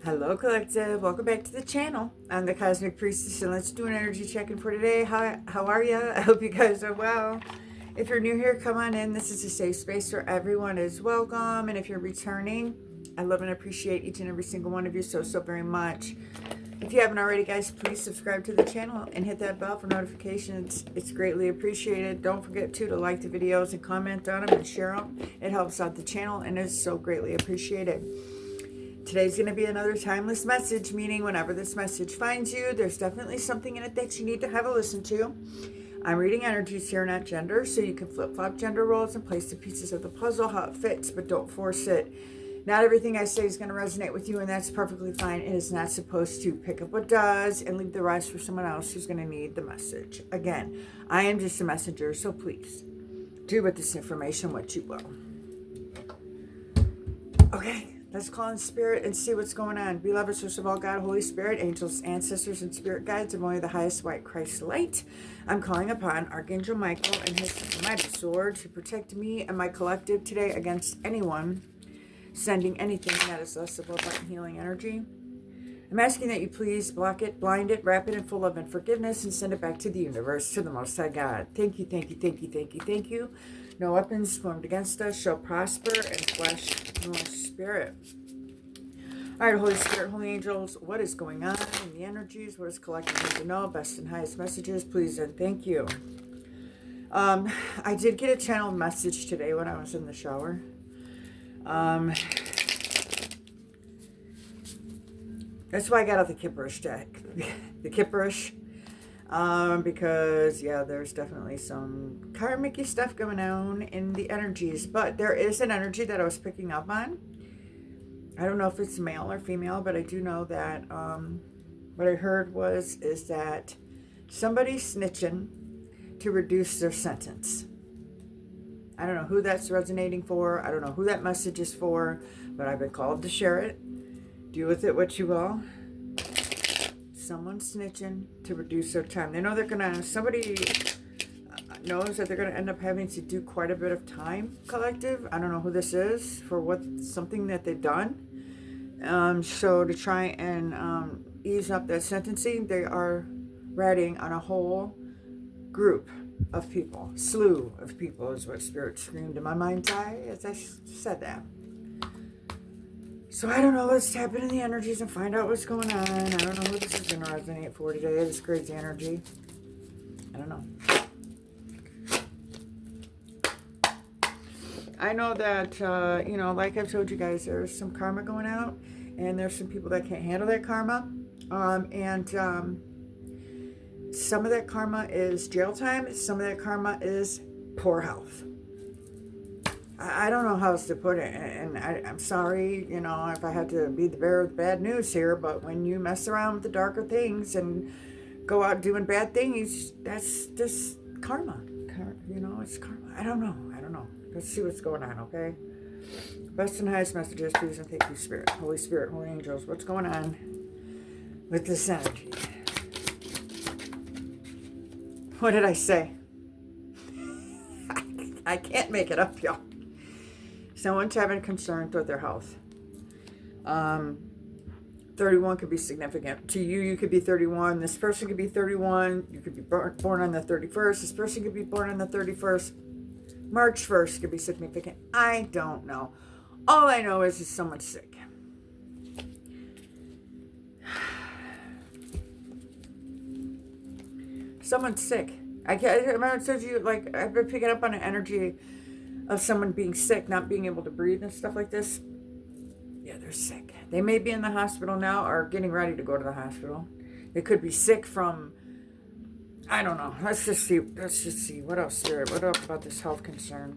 Hello, Collective. Welcome back to the channel. I'm the Cosmic Priestess, and let's do an energy check-in for today. How are you? I hope you guys are well. If you're new here, come on in. This is a safe space where everyone is welcome. And if you're returning, I love and appreciate each and every single one of you so very much. If you haven't already, guys, please subscribe to the channel and hit that bell for notifications. It's greatly appreciated. Don't forget, too, to like the videos and comment on them and share them. It helps out the channel and is so greatly appreciated. Today's going to be another timeless message, meaning whenever this message finds you, there's definitely something in it that you need to have a listen to. I'm reading energies here, not gender, so you can flip-flop gender roles and place the pieces of the puzzle how it fits, but don't force it. Not everything I say is going to resonate with you, and that's perfectly fine. It is not supposed to. Pick up what does and leave the rest for someone else who's going to need the message. Again, I am just a messenger, so please do with this information what you will. Okay. Let's call in spirit and see what's going on. Beloved source of all God, Holy Spirit, angels, ancestors, and spirit guides of only the highest white Christ light. I'm calling upon Archangel Michael and his mighty sword to protect me and my collective today against anyone sending anything that is less of love and healing energy. I'm asking that you please block it, blind it, wrap it in full love and forgiveness, and send it back to the universe, to the Most High God. Thank you, thank you, thank you, thank you, thank you. No weapons formed against us shall prosper, and flesh nor spirit. All right, Holy Spirit, Holy Angels, what is going on in the energies? What is collective need to know? Best and highest messages, please and thank you. I did get a channeled message today when I was in the shower. That's why I got out the Kipperish deck. The Kipperish. Because, yeah, there's definitely some karmic-y stuff going on in the energies. But there is an energy that I was picking up on. I don't know if it's male or female, but I do know that what I heard is that somebody's snitching to reduce their sentence. I don't know who that's resonating for. I don't know who that message is for, but I've been called to share it. Do with it what you will. Someone's snitching to reduce their time. They know they're gonna, somebody knows that they're gonna end up having to do quite a bit of time, collective. I don't know who this is, for what, something that they've done. So to try and ease up that sentencing, they are ratting on a whole group of people. Slew of people is what Spirit screamed in my mind's eye as I said that. So I don't know, let's tap into the energies and find out what's going on. I don't know who this is going to resonate for today, this crazy energy. I don't know. I know that, you know, like I've told you guys, there's some karma going out. And there's some people that can't handle that karma. Some of that karma is jail time. Some of that karma is poor health. I don't know how else to put it, and I'm sorry, you know, if I had to be the bearer of bad news here, but when you mess around with the darker things and go out doing bad things, that's just karma. You know, it's karma. I don't know. Let's see what's going on, okay? Best and highest messages, please, and thank you, Spirit. Holy Spirit, Holy Angels, what's going on with this energy? What did I say? I can't make it up, y'all. Someone's having concerns with their health. 31 could be significant. To you, you could be 31. This person could be 31. You could be born on the 31st. This person could be born on the 31st. March 1st could be significant. I don't know. All I know is someone's sick. Someone's sick. I remember I told you, like, I've been picking up on an energy of someone being sick, not being able to breathe and stuff like this. Yeah, they're sick. They may be in the hospital now or getting ready to go to the hospital. They could be sick from, I don't know. Let's just see. What else, Spirit? What else about this health concern?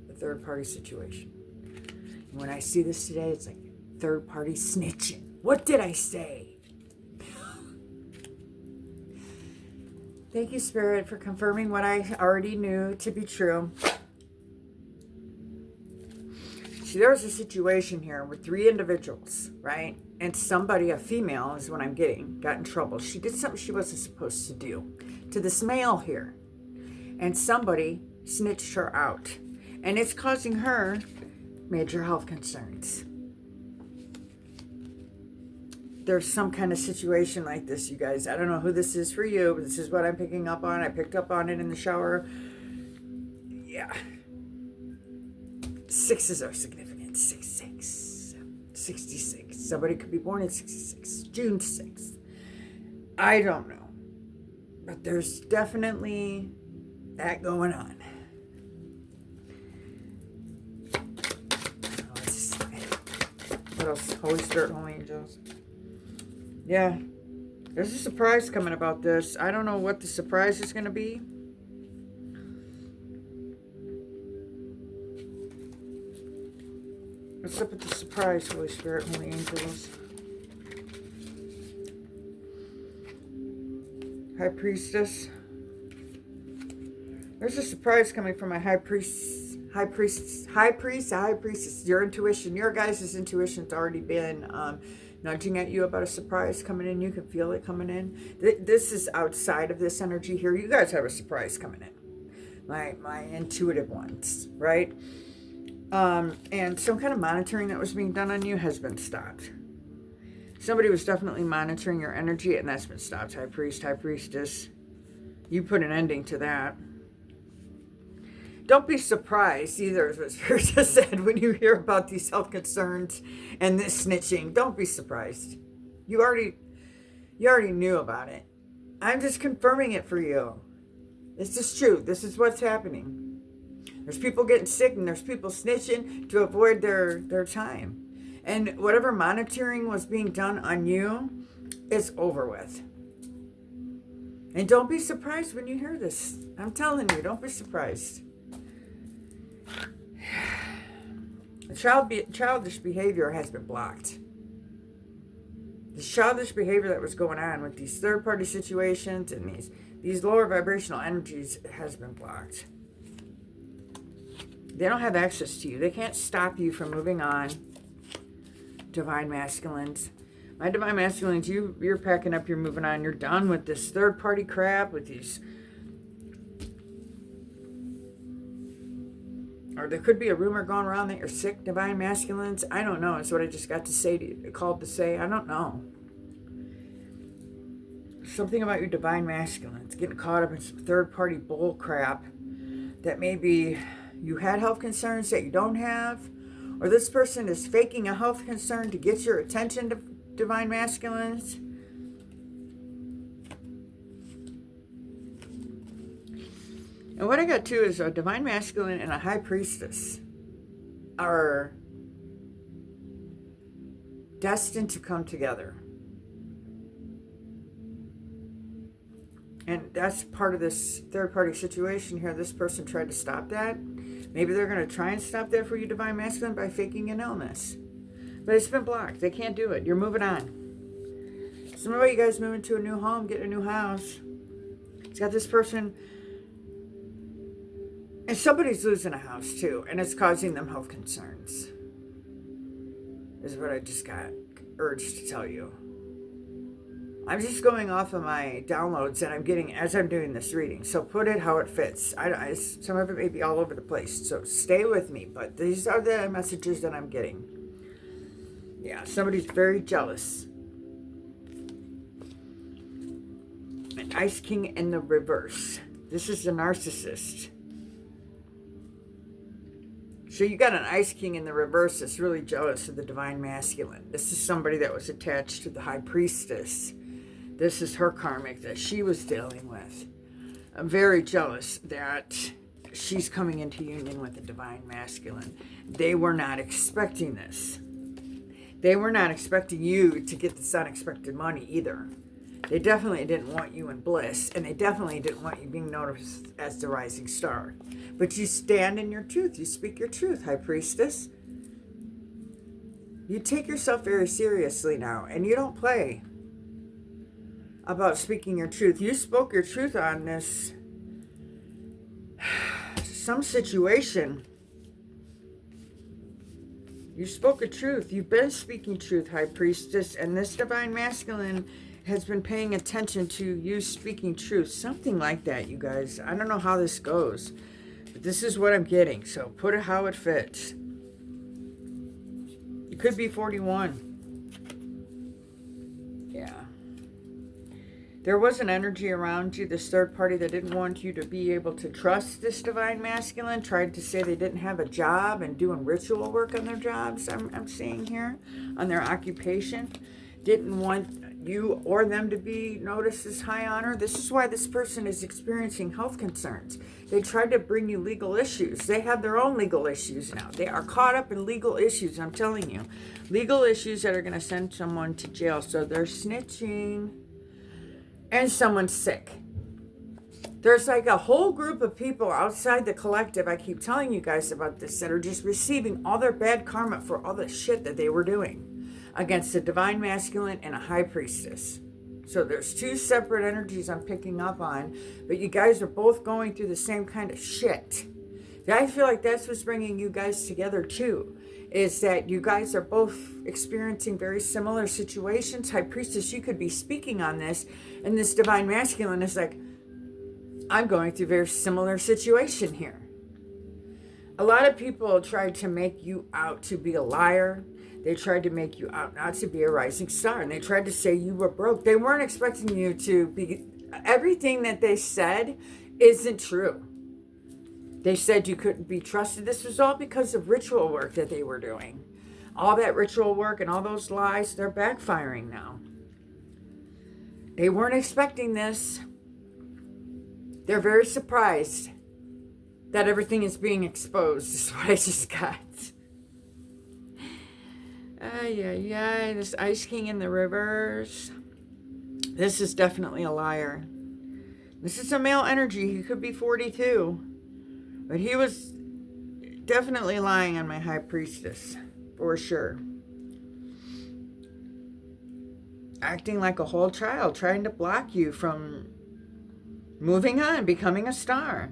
The third party situation. And when I see this today, it's like third party snitching. What did I say? Thank you, Spirit, for confirming what I already knew to be true. See, there was a situation here with 3 individuals, right? And somebody, a female is what I'm getting, got in trouble. She did something she wasn't supposed to do to this male here. And somebody snitched her out. And it's causing her major health concerns. There's some kind of situation like this, you guys. I don't know who this is for you, but this is what I'm picking up on. I picked up on it in the shower. Yeah. Sixes are significant. 66. 66. Somebody could be born in 66. June 6th. I don't know. But there's definitely that going on. What else? Holy Spirit, Holy Angels. Yeah. There's a surprise coming about this. I don't know what the surprise is going to be. What's up with the surprise, Holy Spirit, Holy Angels? High Priestess. There's a surprise coming from my High Priestess. Your intuition, your guys' intuition's already been nudging at you about a surprise coming in. You can feel it coming in. This is outside of this energy here. You guys have a surprise coming in. My intuitive ones, right? And some kind of monitoring that was being done on you has been stopped. Somebody was definitely monitoring your energy, and that's been stopped. High Priest, High Priestess. You put an ending to that. Don't be surprised either, as what Spirit just said, when you hear about these health concerns and this snitching. Don't be surprised. You already knew about it. I'm just confirming it for you. This is true. This is what's happening. There's people getting sick and there's people snitching to avoid their time. And whatever monitoring was being done on you is over with. And don't be surprised when you hear this. I'm telling you, don't be surprised. Childish behavior has been blocked. The childish behavior that was going on with these third-party situations and these lower vibrational energies has been blocked. They don't have access to you. They can't stop you from moving on. Divine Masculines. My Divine Masculines, you're packing up, you're moving on. You're done with this third-party crap, with these... Or there could be a rumor going around that you're sick, Divine Masculines. I don't know. It's what I just got to say, called to say. I don't know. Something about your Divine Masculines getting caught up in some third-party bull crap that maybe you had health concerns that you don't have, or this person is faking a health concern to get your attention, Divine Masculines. And what I got too is a Divine Masculine and a High Priestess are destined to come together. And that's part of this third-party situation here. This person tried to stop that. Maybe they're going to try and stop that for you, Divine Masculine, by faking an illness. But it's been blocked. They can't do it. You're moving on. Some of you guys moving to a new home, getting a new house. It's got this person... And somebody's losing a house too, and it's causing them health concerns. Is what I just got urged to tell you. I'm just going off of my downloads that I'm getting as I'm doing this reading. So put it how it fits. Some of it may be all over the place, so stay with me. But these are the messages that I'm getting. Yeah, somebody's very jealous. An Ice King in the reverse. This is the narcissist. So you got an Ice King in the reverse that's really jealous of the Divine Masculine. This is somebody that was attached to the High Priestess. This is her karmic that she was dealing with. I'm very jealous that she's coming into union with the Divine Masculine. They were not expecting this. They were not expecting you to get this unexpected money either. They definitely didn't want you in bliss, and they definitely didn't want you being noticed as the rising star. But you stand in your truth. You speak your truth, High Priestess. You take yourself very seriously now, and you don't play about speaking your truth. You spoke your truth on this, some situation. You spoke a truth. You've been speaking truth, High Priestess, and this Divine Masculine has been paying attention to you speaking truth. Something like that, you guys. I don't know how this goes, but this is what I'm getting. So put it how it fits. could be 41. Yeah. There was an energy around you, this third party that didn't want you to be able to trust this divine masculine, tried to say they didn't have a job and doing ritual work on their jobs, I'm seeing here, on their occupation. Didn't want you or them to be noticed as high honor. This is why this person is experiencing health concerns. They tried to bring you legal issues. They have their own legal issues now. They are caught up in legal issues, I'm telling you. Legal issues that are going to send someone to jail. So they're snitching. And someone's sick. There's like a whole group of people outside the collective, I keep telling you guys about this, that are just receiving all their bad karma for all the shit that they were doing against the divine masculine and a high priestess. So there's two separate energies I'm picking up on, but you guys are both going through the same kind of shit. I feel like that's what's bringing you guys together too, is that you guys are both experiencing very similar situations. High priestess, you could be speaking on this, and this divine masculine is like, I'm going through a very similar situation here. A lot of people tried to make you out to be a liar. They tried to make you out not to be a rising star, and they tried to say you were broke. They weren't expecting you to be, everything that they said isn't true. They said you couldn't be trusted. This was all because of ritual work that they were doing. All that ritual work and all those lies, they're backfiring now. They weren't expecting this. They're very surprised that everything is being exposed, is what I just got. This Ice King in the reverse. This is definitely a liar. This is a male energy. He could be 42. But he was definitely lying on my high priestess, for sure. Acting like a whole child, trying to block you from moving on, becoming a star.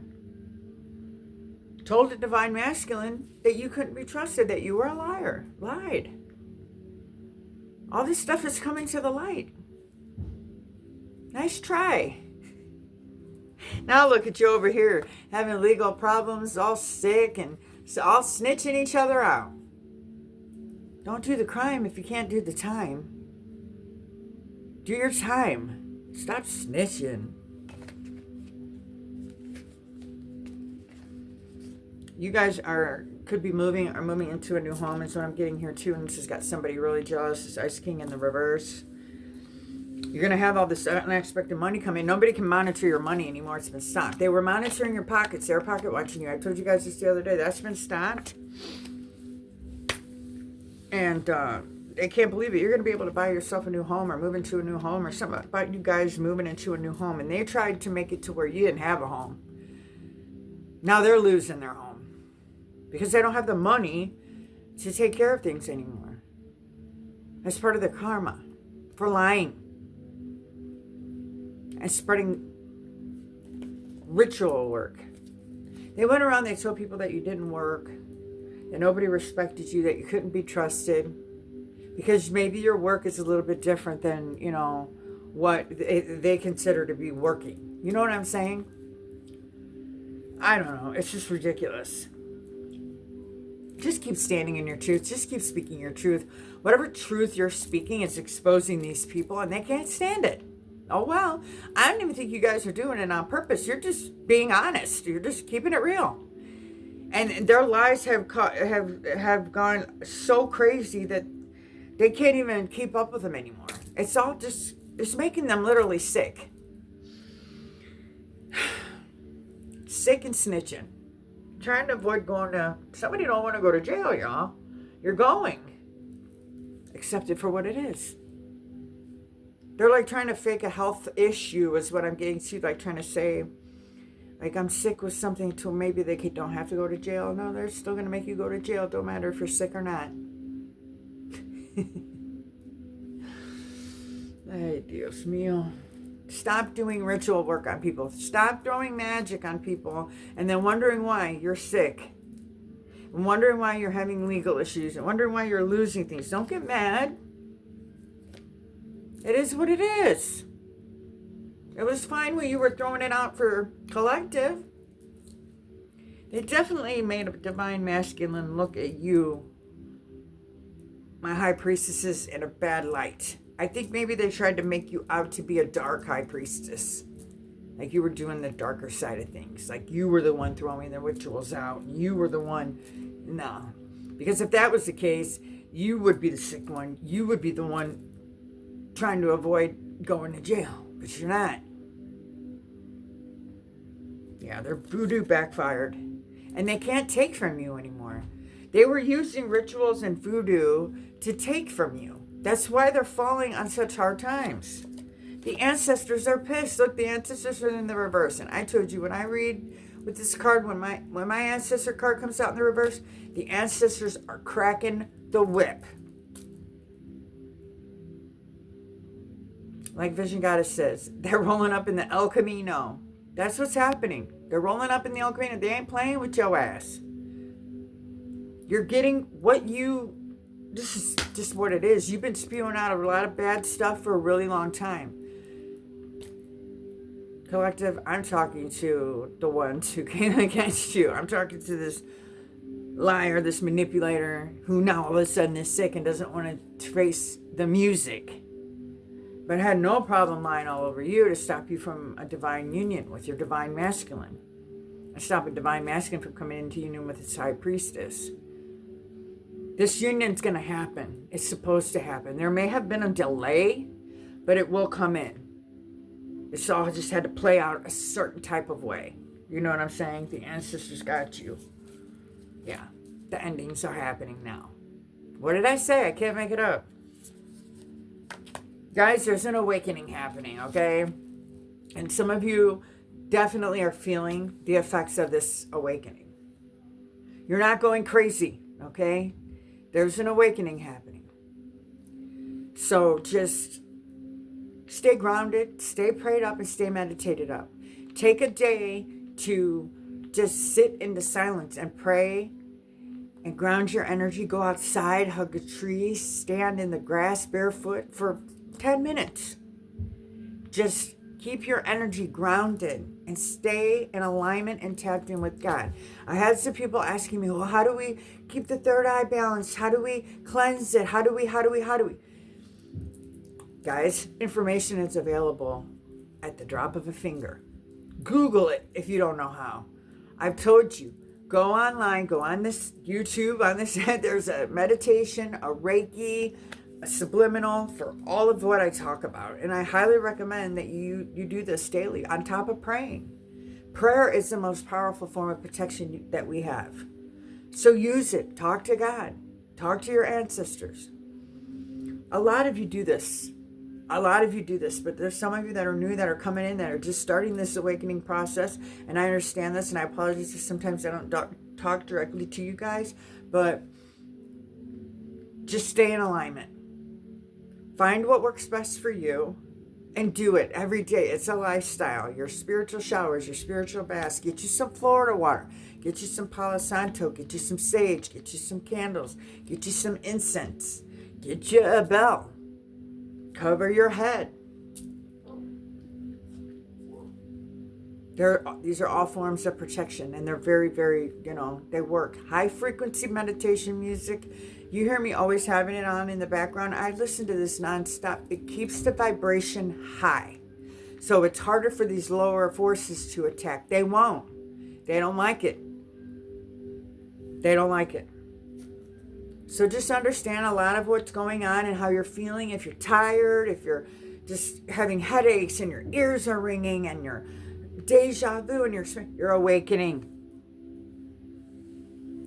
Told the divine masculine that you couldn't be trusted, that you were a liar. Lied. All this stuff is coming to the light. Nice try. Now look at you over here, having legal problems, all sick, and all snitching each other out. Don't do the crime if you can't do the time. Do your time. Stop snitching. You guys could be moving into a new home, is what I'm getting here too. And this has got somebody really jealous. This Ice King in the reverse. You're going to have all this unexpected money come in. Nobody can monitor your money anymore. It's been stopped. They were monitoring your pockets. They were pocket watching you. I told you guys this the other day. That's been stopped. And they can't believe it. You're going to be able to buy yourself a new home or move into a new home or something about you guys moving into a new home. And they tried to make it to where you didn't have a home. Now they're losing their home because they don't have the money to take care of things anymore. That's part of their karma for lying and spreading ritual work. They went around, they told people that you didn't work, that nobody respected you, that you couldn't be trusted, because maybe your work is a little bit different than, what they consider to be working. You know what I'm saying? I don't know. It's just ridiculous. Just keep standing in your truth. Just keep speaking your truth. Whatever truth you're speaking is exposing these people, and they can't stand it. Oh, well, I don't even think you guys are doing it on purpose. You're just being honest. You're just keeping it real. And their lies have gone so crazy that they can't even keep up with them anymore. It's all just, it's making them literally sick. Sick and snitching. Trying to avoid going to, somebody don't want to go to jail, y'all. You're going. Accept it for what it is. They're like trying to fake a health issue is what I'm getting to, like trying to say, like I'm sick with something till maybe they don't have to go to jail. No, they're still going to make you go to jail. Don't matter if you're sick or not. Ay, Dios mío. Stop doing ritual work on people. Stop throwing magic on people and then wondering why you're sick. And wondering why you're having legal issues. And wondering why you're losing things. Don't get mad. It is what it is. It was fine when you were throwing it out for collective. They definitely made a divine masculine look at you my high priestesses in a bad light. I think maybe they tried to make you out to be a dark high priestess. Like you were doing the darker side of things. Like you were the one throwing the rituals out. You were the one. No. Because if that was the case, you would be the sick one. You would be the one trying to avoid going to jail. But you're not. Yeah, their voodoo backfired. And they can't take from you anymore. They were using rituals and voodoo to take from you. That's why they're falling on such hard times. The ancestors are pissed. Look, the ancestors are in the reverse. And I told you, when I read with this card, when my ancestor card comes out in the reverse, the ancestors are cracking the whip. Like Vision Goddess says, they're rolling up in the El Camino. That's what's happening. They're rolling up in the El Camino. They ain't playing with your ass. You're getting what you... This is just what it is. You've been spewing out a lot of bad stuff for a really long time. Collective, I'm talking to the ones who came against you. I'm talking to this liar, this manipulator, who now all of a sudden is sick and doesn't want to face the music. But had no problem lying all over you to stop you from a divine union with your divine masculine. And stop a divine masculine from coming into union with its high priestess. This union's going to happen. It's supposed to happen. There may have been a delay, but it will come in. It's all just had to play out a certain type of way. You know what I'm saying? The ancestors got you. Yeah. The endings are happening now. What did I say? I can't make it up. Guys, there's an awakening happening, okay? And some of you definitely are feeling the effects of this awakening. You're not going crazy, okay? There's an awakening happening. So just stay grounded, stay prayed up, and stay meditated up. Take a day to just sit in the silence and pray and ground your energy. Go outside, hug a tree, stand in the grass barefoot for 10 minutes. Just keep your energy grounded and stay in alignment and tapped in with God. I had some people asking me, well, how do we keep the third eye balanced? How do we cleanse it? How do we? Guys, information is available at the drop of a finger. Google it if you don't know how. I've told you, go online, go on this YouTube, on this, there's a meditation, a Reiki, a subliminal for all of what I talk about. And I highly recommend that you do this daily on top of praying. Prayer is the most powerful form of protection that we have. So use it. Talk to God. Talk to your ancestors. A lot of you do this. But there's some of you that are new, that are coming in, that are just starting this awakening process. And I understand this, and I apologize if sometimes I don't talk directly to you guys, but just stay in alignment. Find what works best for you and do it every day. It's a lifestyle. Your spiritual showers, your spiritual baths. Get you some Florida water. Get you some Palo Santo. Get you some sage. Get you some candles. Get you some incense. Get you a bell. Cover your head. These are all forms of protection, and they're very, very, they work. High frequency meditation music. You hear me always having it on in the background. I listen to this nonstop. It keeps the vibration high. So it's harder for these lower forces to attack. They won't. They don't like it. So just understand a lot of what's going on and how you're feeling. If you're tired, if you're just having headaches and your ears are ringing and you're deja vu and you're awakening.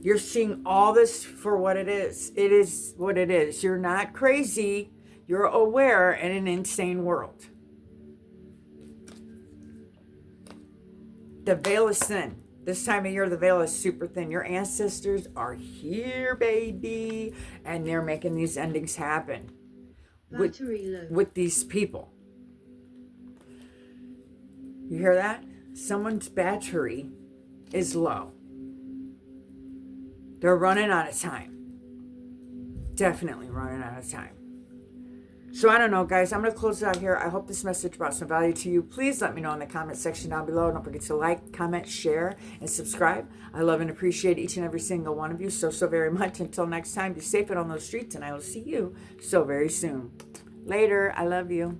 You're seeing all this for what it is. It is what it is. You're not crazy. You're aware in an insane world. The veil is thin. This time of year, the veil is super thin. Your ancestors are here, baby. And they're making these endings happen with these people. You hear that? Someone's battery is low. They're running out of time. Definitely running out of time. So I don't know, guys. I'm going to close it out here. I hope this message brought some value to you. Please let me know in the comment section down below. Don't forget to like, comment, share, and subscribe. I love and appreciate each and every single one of you so very much. Until next time, be safe out on those streets, and I will see you so very soon. Later. I love you.